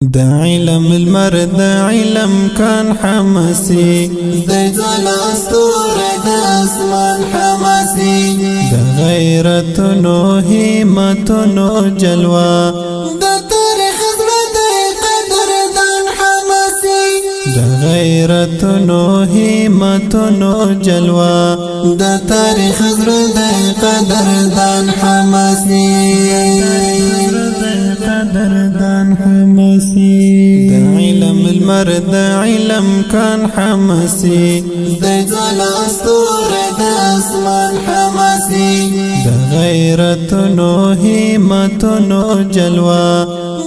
دا علم المرد علم كان حماسي دا جالا استور دا اسمان حماسي دا غيرتنو همتنو جلوة دا تاريخ زړه دا قدردان حماسي دا غيرتنو همتنو جلوة دا تاريخ زړه دا قدردان حماسي قدردان حماسي دا علم المرد علم كان حماسي دا جالا استور دا اسمان حماسي دا غيرتنو همتنو جلوة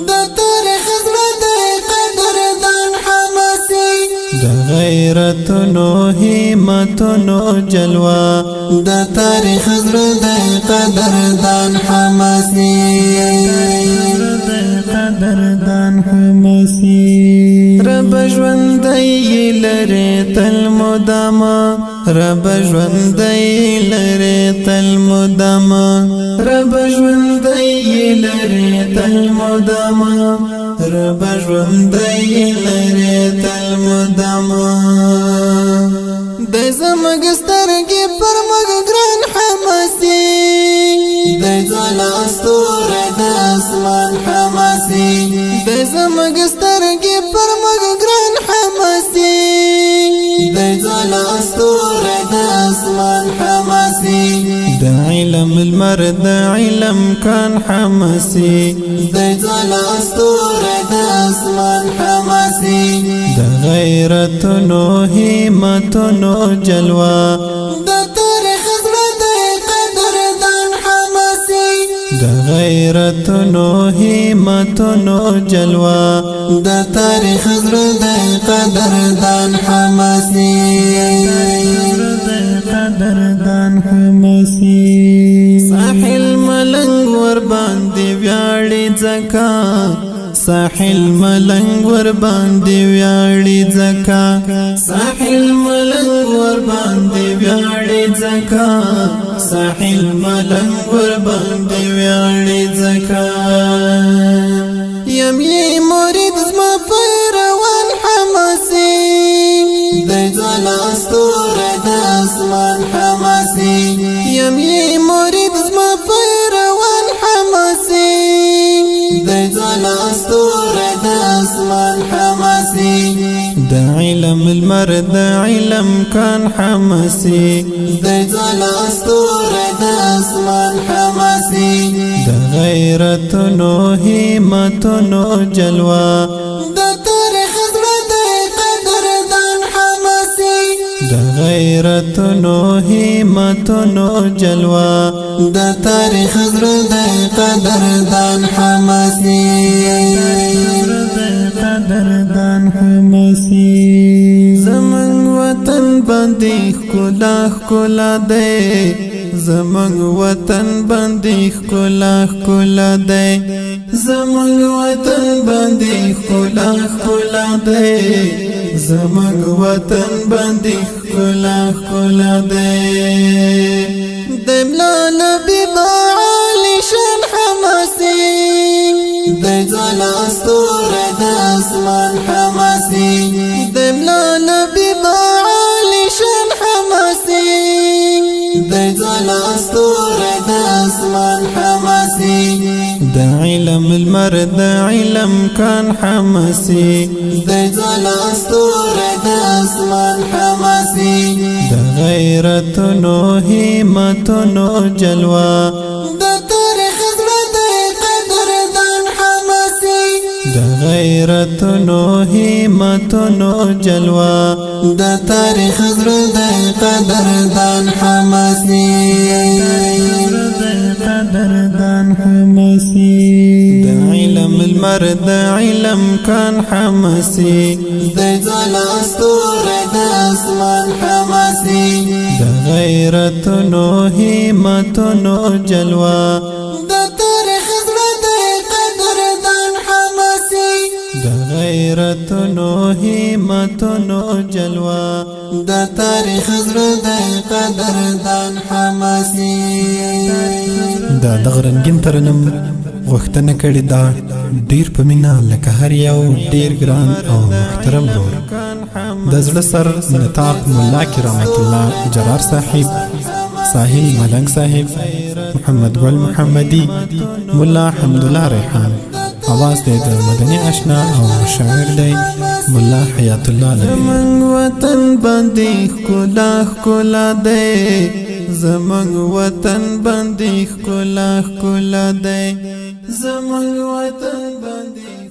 دا تاريخ زړه دا قدردان حماسي دا غيرتنو همتنو جلوة دا تاريخ زړه دا قدردان حماسي قدردان حماسي رب ژوندۍ لري تل مداما رب ژوندۍ لري تل مداما رب ژوندۍ لري تل مداما رب ژوندۍ لري تل مداما د زمګ سترګې پر مګ ګران حماسي د ځالا استور د اسمان حماسي د زمګ سترګې پر مګ ګران حماسي د ځالا استور د اسمان حماسي دا علم المرد علم كان حماسي د ځالا استور د اسمان حماسي دا غيرتنو همتنو جلوة دا تاريخ زړه د قدردان حماسي دا غيرتنو همتنو جلوة دا تاريخ زړه د قدردان حماسي قدردان حماسي ساحل ملنګ ور باندې ویاړي ځکا ساحل ملنګ ور باندې ویاړي ځکا ساحل ملنګ ور باندې ویاړي ځکا ساحل ملنګ ور باندې ویاړي ځکا يمي مريد زما پیروان حماسي د ځالا استور د اسمان حماسي يمي مريد زما پیروان حماسي د ځالا استور د اسمان حماسي دا علم المرد علم كان حماسي د ځالا استور د اسمان حماسي دا غيرتنو همتنو جلوة دا تاريخ زړه د قدردان حماسي دا غيرتنو همتنو جلوة دا تاريخ زړه د قدردان حماسي قدردان حماسي زمن وطن باندې ښکلا ښکلا دی زمن وطن باندې ښکلا ښکلا دی زمن وطن باندې ښکلا ښکلا دی زمن وطن باندې ښکلا ښکلا دی د ملا نبي معالي شان حماسي د ځالا استور د اسمان حماسي د ملا نبي معالي شان حماسي د ځالا استور د اسمان حماسي دا علم المرد علم كان حماسي د ځالا استور د اسمان حماسي دا غيرتنو همتنو جلوة دا تاريخ زړه د قدردان حماسي دا غيرتنو همتنو جلوة دا تاريخ زړه د قدردان حماسي قدردان حماسي دا علم المرد علم كان حماسي د ځالا استور د اسمان حماسي دا غيرتنو همتنو جلوة دا تاريخ زړه د قدردان حماسي دا غيرتنو همتنو جلوة دا تاريخ زړه د قدردان حماسي دا دغه رنگین ترنم غوښتنه کړې ده ډیر په مینه لکه هر یو ډیر ګران او محترم ورور د زړه سر نطاق ملا کرامت الله جرار صاحب، ساحل ملنګ صاحب، محمد ګل محمدي، ملا حمدالله ریحان. आवाज دې د مدني آشنا او شاعر دی ملا حیات الله لبی. زمنګ وطن باندې ښکلا ښکلا دی، زمنګ وطن باندې ښکلا ښکلا دی، زمنګ وطن باندې